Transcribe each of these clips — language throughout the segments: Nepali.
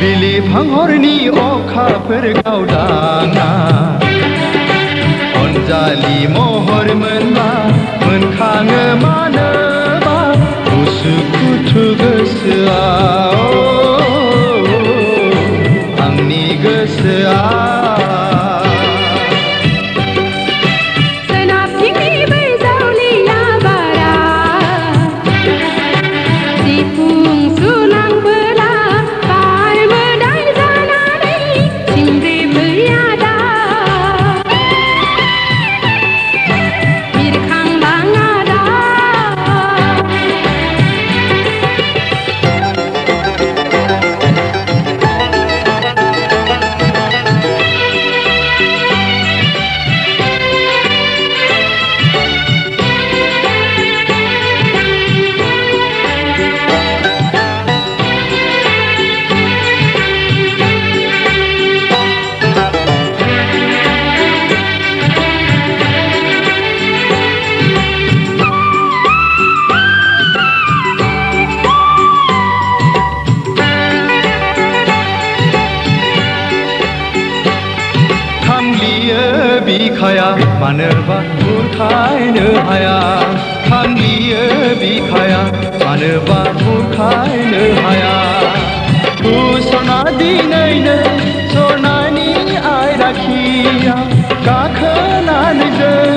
बिलिफां हरनि अखाफोर गावदाङा अनजालि महर मोनबा मोनखाङो मानोबा उसुखुथु गोसोआ आंनि गोसोआ बिखाया मानोबा बुरखायनो हाया थांलियो बिखाया मानोबा बुरखायनो हाया उसना दिनैनो सनानि आइराखिया गाखोनानै जों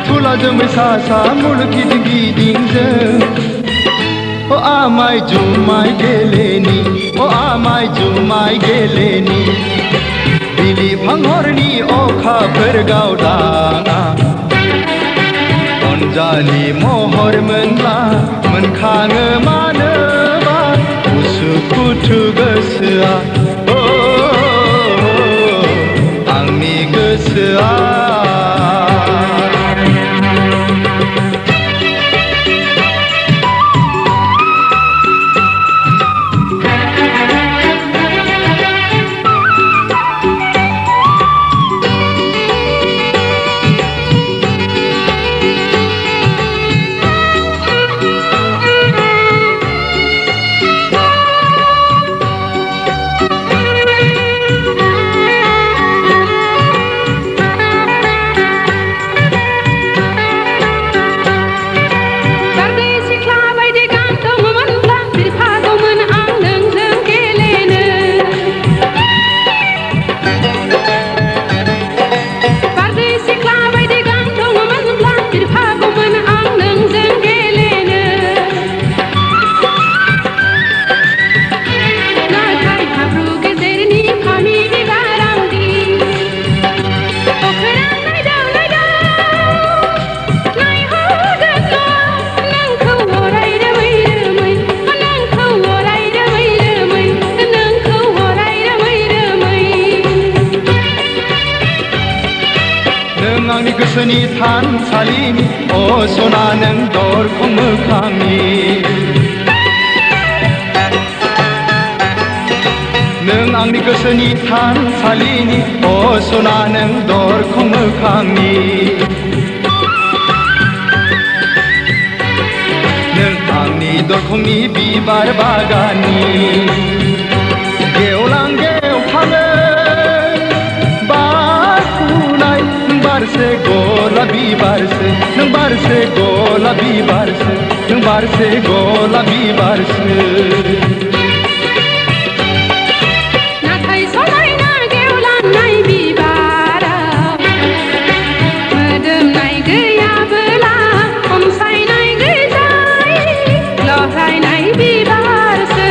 थुला जोमै सा सा मुलुग गिदिं गिदिं जों आमाय जुमाय गेलेनि आमाय जुमाय गेलेनि बिलिफां हरनि अखाफोर गावदाङा अनजालि महर मोनब्ला मोनखाङो मानोबा उसुखुथु गोसोआ आंनि गोसोआ आंनि गोसोनि थानसालिनि सना नों दरखं मोखांनि नों आंनि गोसोनि थानसालिनि सना नों दरखं मोखांनि नों आंनि दरखंनि बिबार बागाननि गेवलां गेवखाङो बारसे गलाबी बारसे नों बारसे गलाबी बारसे नों बारसे गलाबी बारसे नाथाय समायना गेवलांनाय बिबारा मोदोमनाय गैयाबोला खमसायनाय गैजाय लहायनाय बिबारसो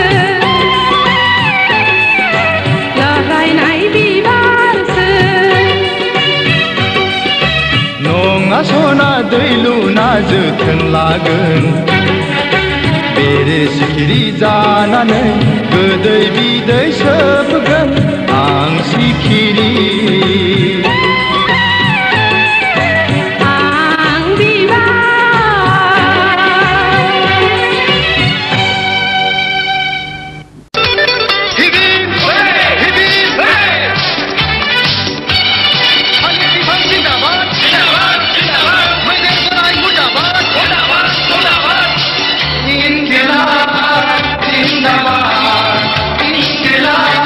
लहायनाय बिबारसो नङा सना दै लुना जोथोन लागोन बेरे सिखिरि जानानै गोदै बिदै सोबगोन आं सिखिरि जिंदाबाद जिंदाबाद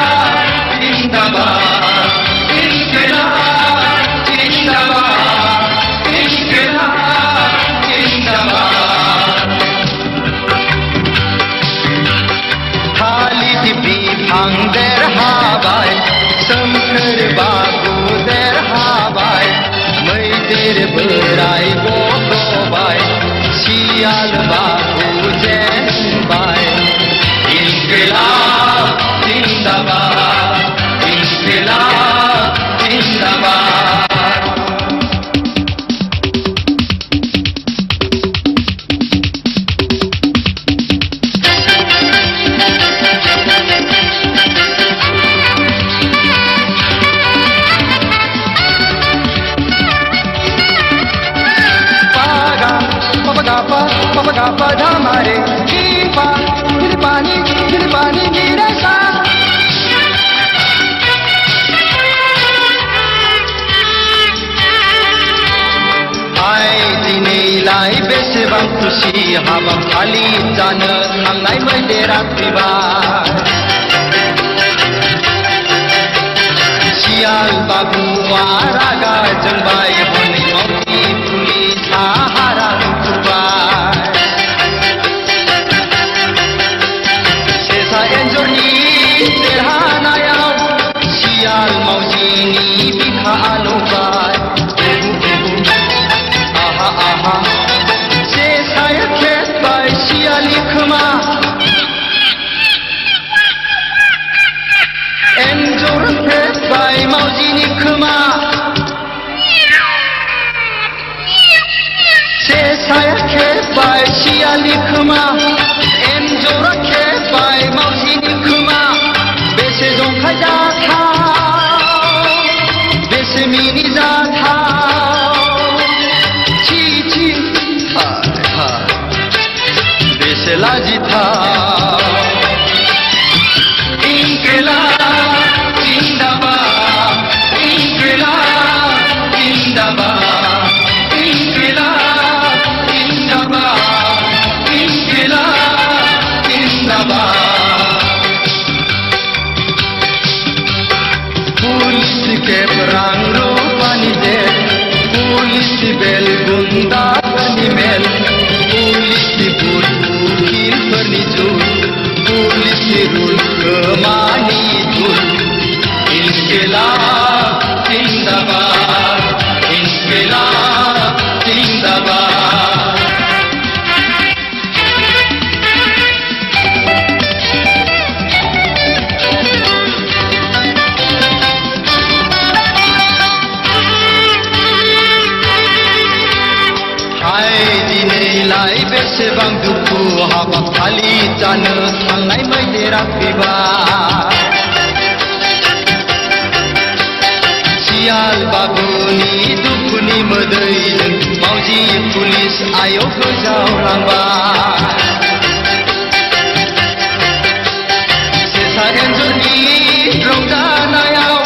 Papa dhamare Kipa Hilipani Nirasa Hai dinilai besebaं खुशी हाबाफारि जानो थांनाय मैदेरा फैबाय सियाल बाबुआ रागा जोंबाय हनै मावजि पुलिसा हारां खुरबाय सेसा एन्जरनि देरहानायाव सियाल मावजिनि बिखा नुबाय आहा सेसाया खेबबाय सियालनि खोमा एन्जर खेबबाय मावजिनि खोमा सेसाया खेबबाय सियालनि खोमा एन्जरा खेबबाय मावजिनि खोमा बेसे जंखायजाथाव बेसे मिनिजाथाव छी हाय हाय बेसे लाजिथाव इंकलाब जिंदाबाद इंकलाब जिंदाबाद इंकलाब जिंदाबाद इंकलाब जिंदाबाद पुलिस के रंग रूपानी दे पुलिस बेल गुंडाफोरनि मेल पुलिस बुट उखिलफोरनि जुट पुलिस रुल गोमानि जुट इंकलाब जिंदाबाद इंकलाब जिंदाबाद दिनैलाय बेसेबां दुखु हाबाफारि जानो थांनाय मैदेरा फैबाय सियाल बाबुनि दुखुनि मोदैजों मावजि पुलिस आयौ गोजावलांबाय सेसा एन्जरनि रंजानायाव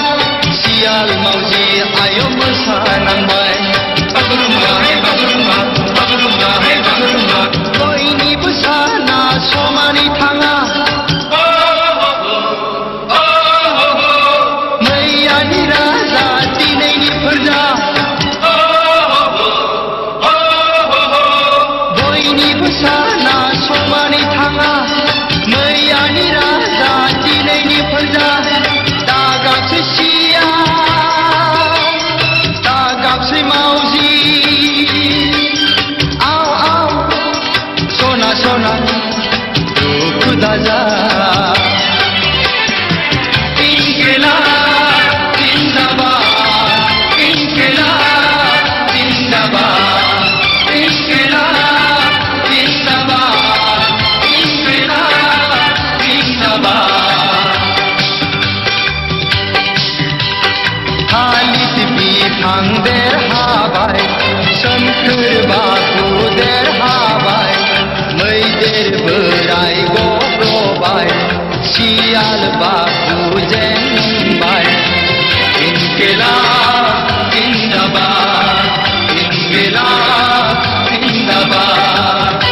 सियाल मावजि आयौ मोसानांबाय बयनिबो साना समानै थाङा मैयानि राजा दिनैनि फोरजा बयनिबो साना समानै थाङा मैयानि राजा दिनैनि फोरजा दागाबसै सियाल दागाबसै मावजि सोना दुखु दाजा इंकलाब जिंदाबाद इंकलाब जिंदाबाद इंकलाब जिंदाबाद इंकलाब जिंदाबाद खालिद बिफां देरहाबाय सोमखोर बाबु देरहाबाय मैदेर बोराय गब्रबाय सियाल बाबु जेनबाय इंकलाब जिंदाबाद इंकलाब जिंदाबाद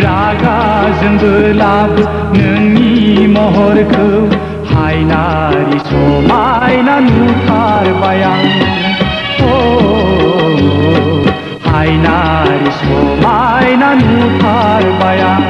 रागा जोंबो लाबो नोंनि महरखौ हायनारि समायना नुथारबाय आं हायनारि समायना नुथारबाय आं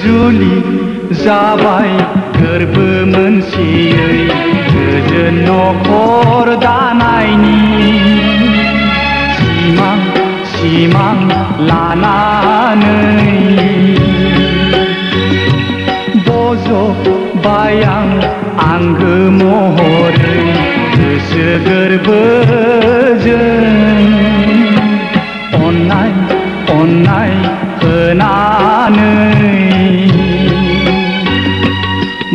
जुलि जाबाय गोरबो मोनसेयै गोजोन नखर दानायनि सिमां लानानै बज'बाय आं आंगो महरै गोसो गोरबोजों अननाय होनानै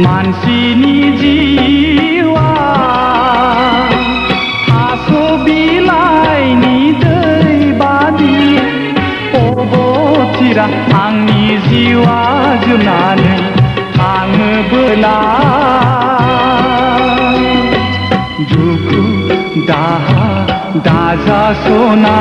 मानसिनि जिउआ थास' बिलाइनि दै बादि अबथिरा आंनि जिउआ जोबनानै थाङोबोला दुखु दाहा दाजासना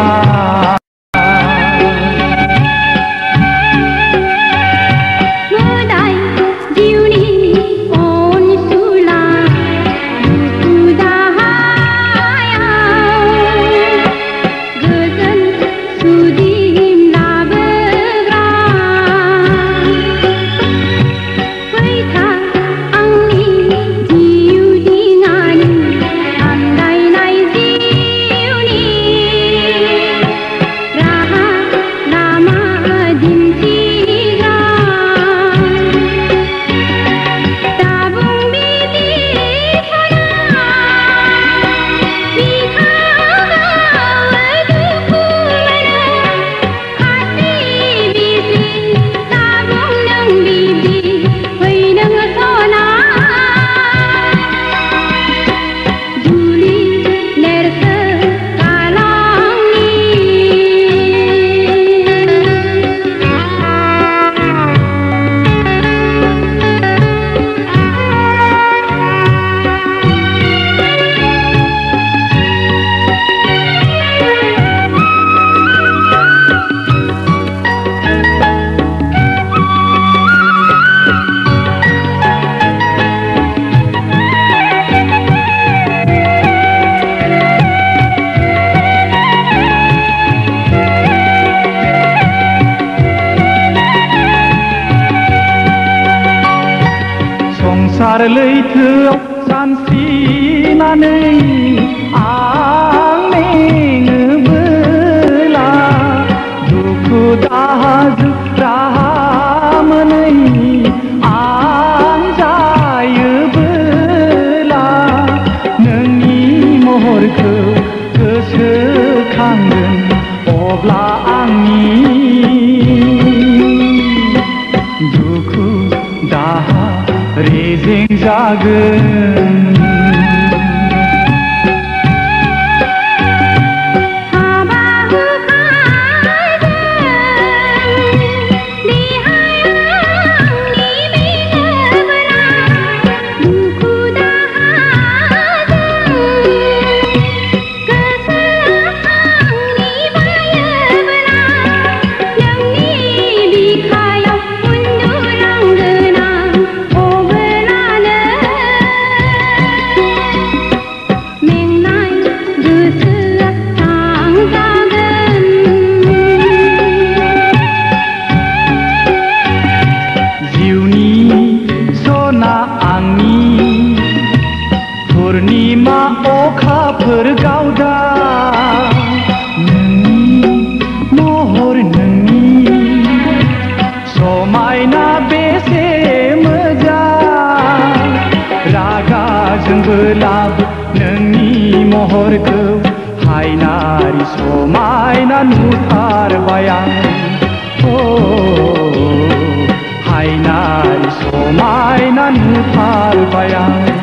संसार लैथोआव सानस्रिनानै आं मेङोबोला दुखु दाहाजों राहा मोनै आं जायोबोला नोंनि महरखौ गोसोखांगोन अब्ला आंनि दुखु दाहा रेजें जागोन over सना आंनि पुर्निमा अखाफोर गावदा नोंनि महर नोंनि समायना बेसे मोजां रागाजोंबो लाबो नोंनि महरखौ हायनारि समायना नुथारबाय आं हायनारि समायना नुथारबाय आं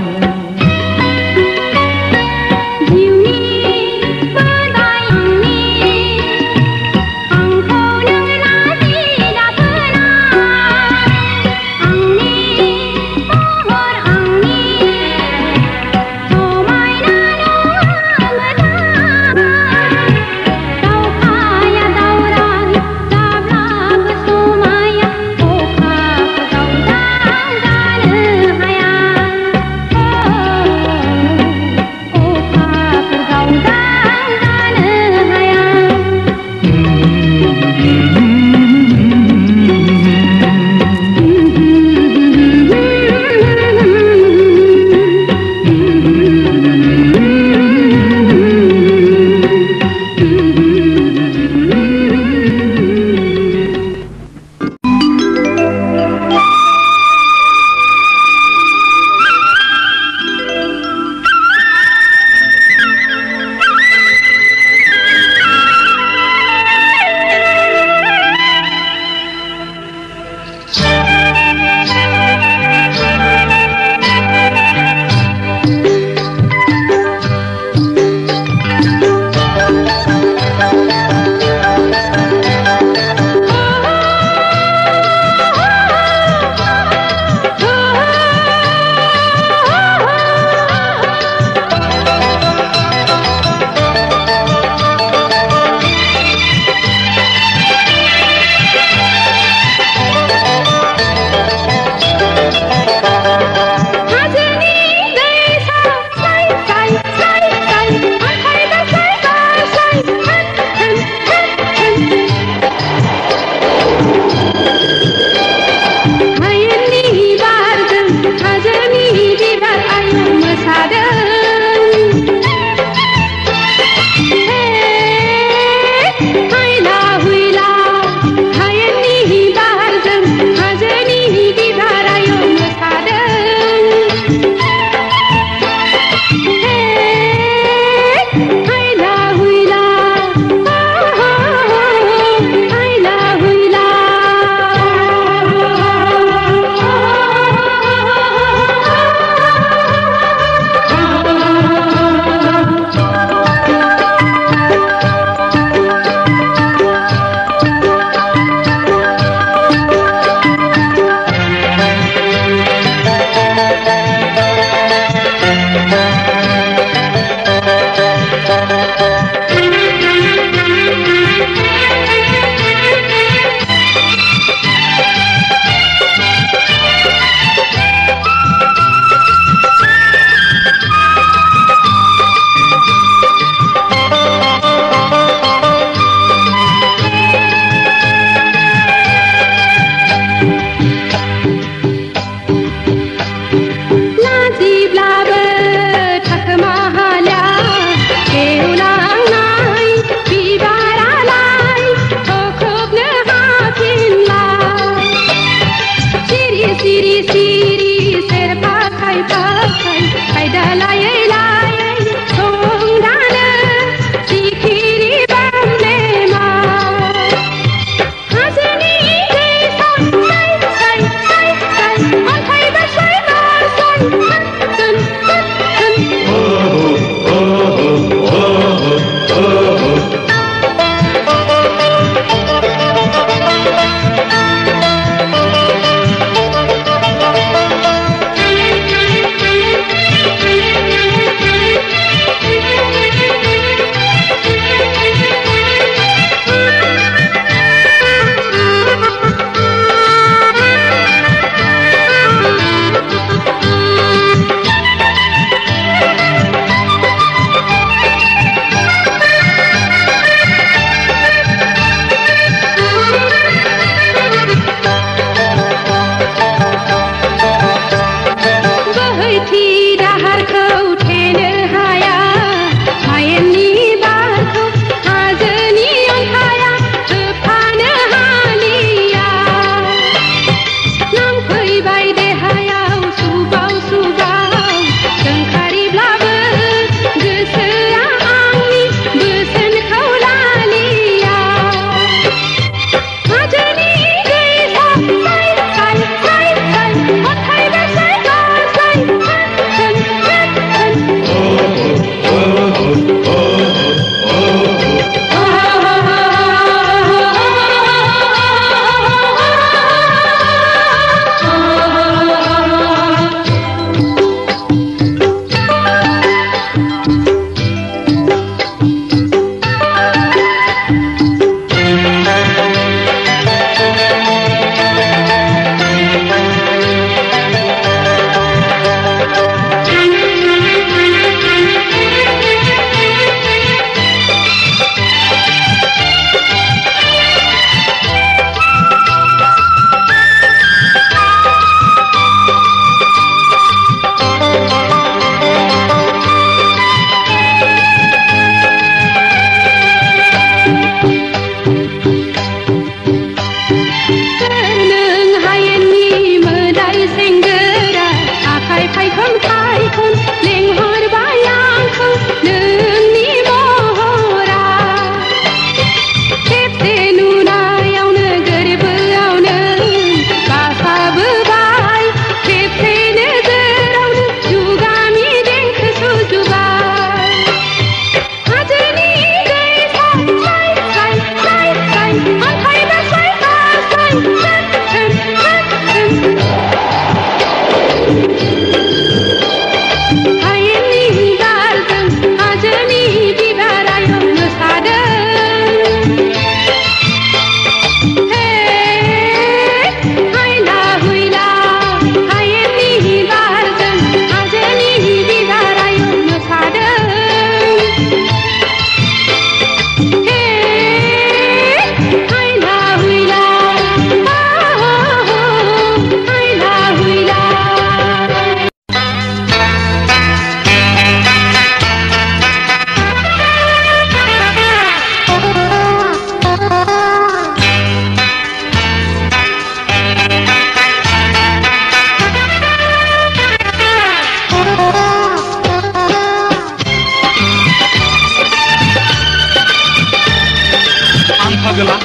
Pagla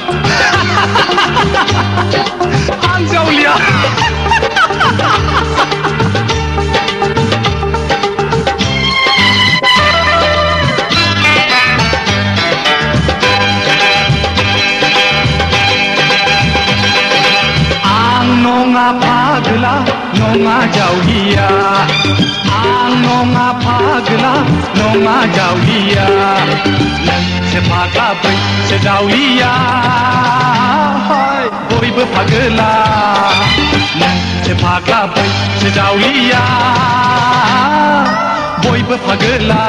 Anjaulia Ang nonga pagla nonga jaulia Ang nonga pagla nonga jaulia Sepaka bai sedaulia Boibo pagla Sepaka bai sedaulia Boibo pagla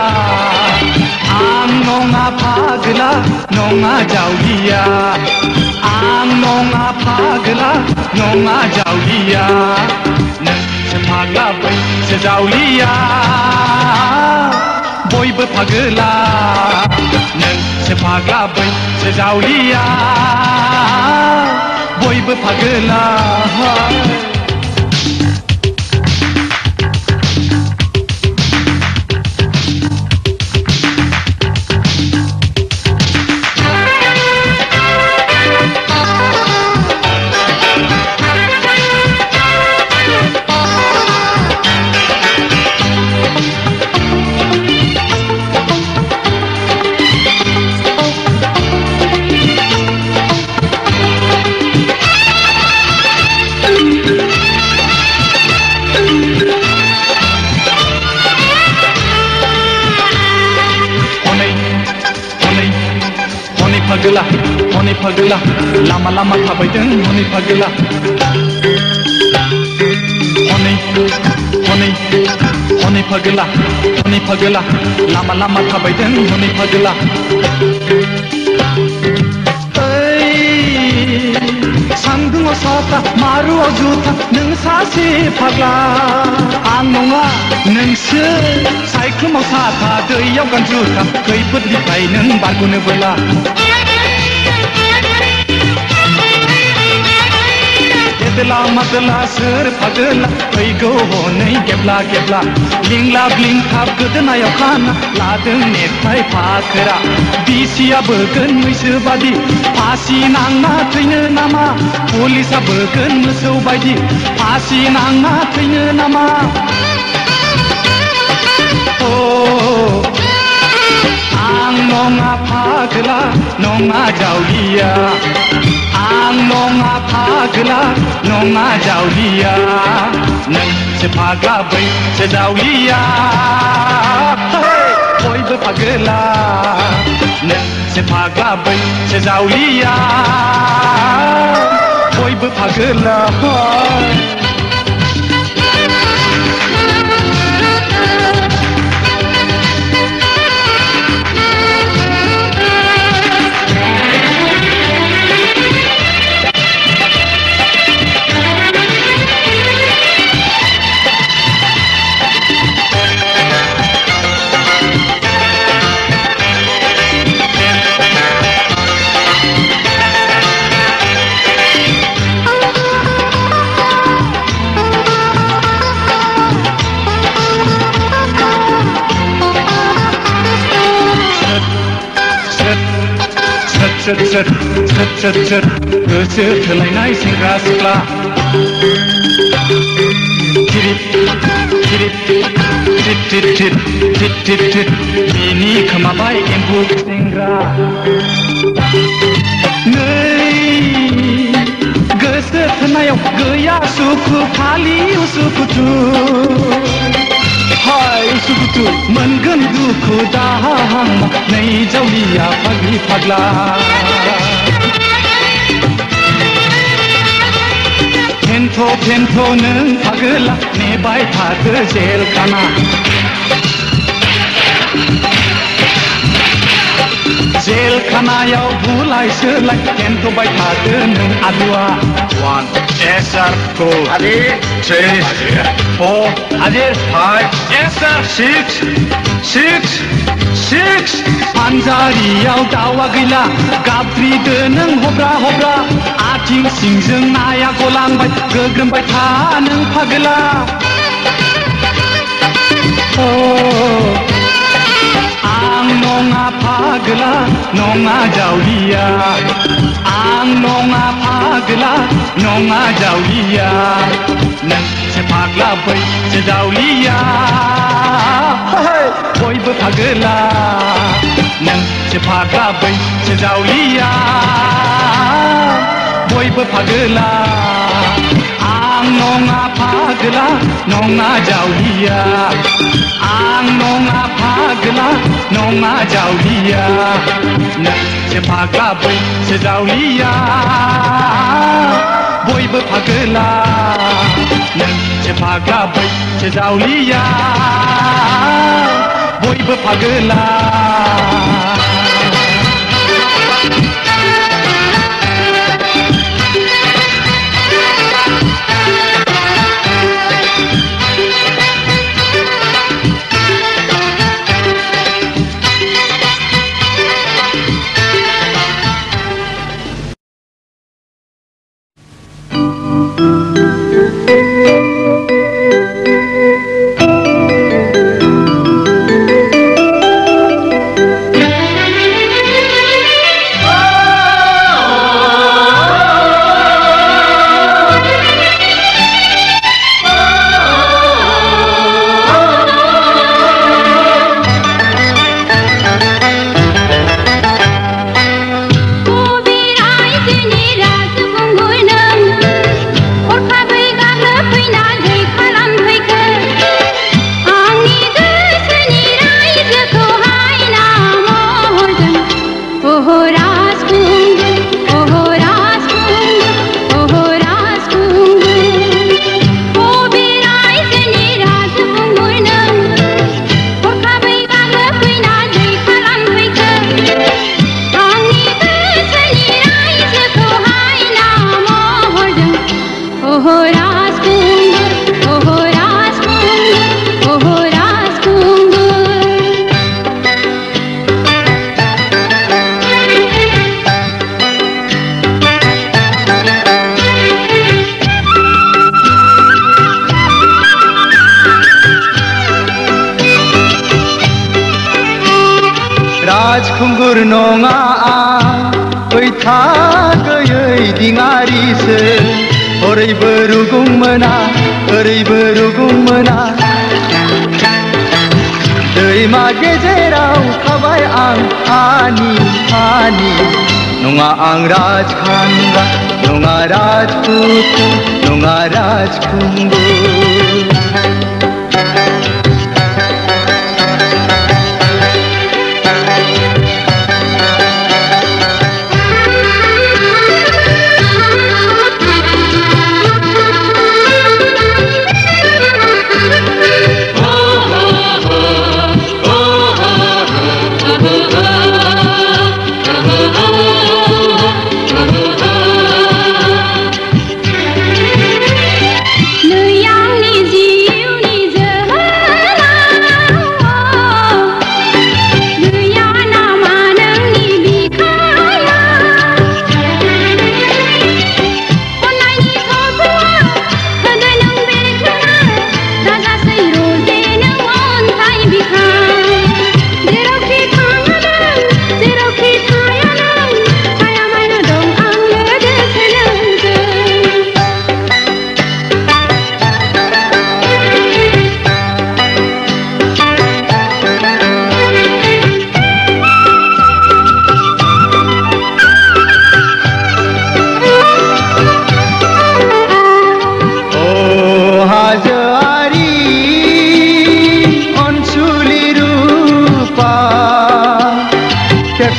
Ang nonga pagla nonga jaulia Ang nonga pagla nonga jaulia Sepaka bai sedaulia Boibo pagla Sepaka bai sedaulia Boibo pagla Pagla, honi pagla, lama lama tabaydın honi pagla. Honi pagla, lama lama tabaydın honi pagla. Hey, sandung osata, maru ojuta, nung sasi pagla. Anonga, nungsu, cyclone osata, दैयाव गानजुta, खैफोदनिफ्राय नों बारग'नोबोला. Edela madela sır pagla fैगौ हनै गेब्ला गेब्ला लिंलाब लिंथाब गोदोनायाव खाना लादों नेथाय फाखोरा बिसिया बोगोन मैसो बादि फासि नांना थैनो नामा पुलिसा बोगोन मोसौ बायदि फासि नांना थैनो नामा आं नङा फाग्ला नङा जावलिया Ang nonga pagla nonga jaulia Nungse pagla bai sedaulia Boibo pagla Nungse pagla bai sedaulia Boibo pagla Sır Göğsü tırlaynaय सेंग्रा सिख्ला Tirip tirip tit tit tit tit tit tit Bini खोमाबाय एम्बु सेंग्रा नै गोसो थोनायाव गैया सुखु फालि उसुखुथु सुखु मोनगोन दुखु दाहां नै जावलिया फाग्लि फाग्ला फेन्थ' नों फागोला नेबाय थादो जेलखाना जेलखानायाव बुलाय सोलाय फेन्थ'बाय थादो नों आलुआ 1 yes sir 2 Hadir 3 4 Hadir 5 yes sir 6 पानजारियाव दावा गैला गाबज्रिदो नों हब्रा आथिं सिंजों नाया गलांबाय गोग्रोमबाय था नों फागोला आं नङा फागोला नङा जावलिया आं नङा फागोला नङा जावलिया नोंसो फाग्ला बैसो जावलिया बयबो फागोला नोंसो फाग्ला बैसो जावलिया बयबो फागोला आं नङा फागोला नङा जावलिया आं नङा फागोला नङा जावलिया नोंसो फाग्ला बैसो जावलिया बयबो फागोला नोंसो फाग्ला बैसो जावलिया बयबो फागोला राजखुंगुर नङा आं बैथा गैयै दिङारिसो ओरैबो रुगुं मोना ओरैबो रुगुं मोना दैमा गेजेराव थाबाय आं आनि नङा आं राजखान्दा नङा राजपुत नङा राजखुंगुर नै आंनि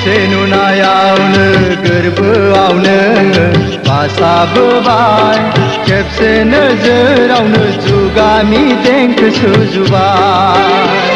खेबसे नुनायावनो गोरबोआवनो बासाबोबाय खेबसे नोजोरावनो जुगामि देंखो सुजुबाय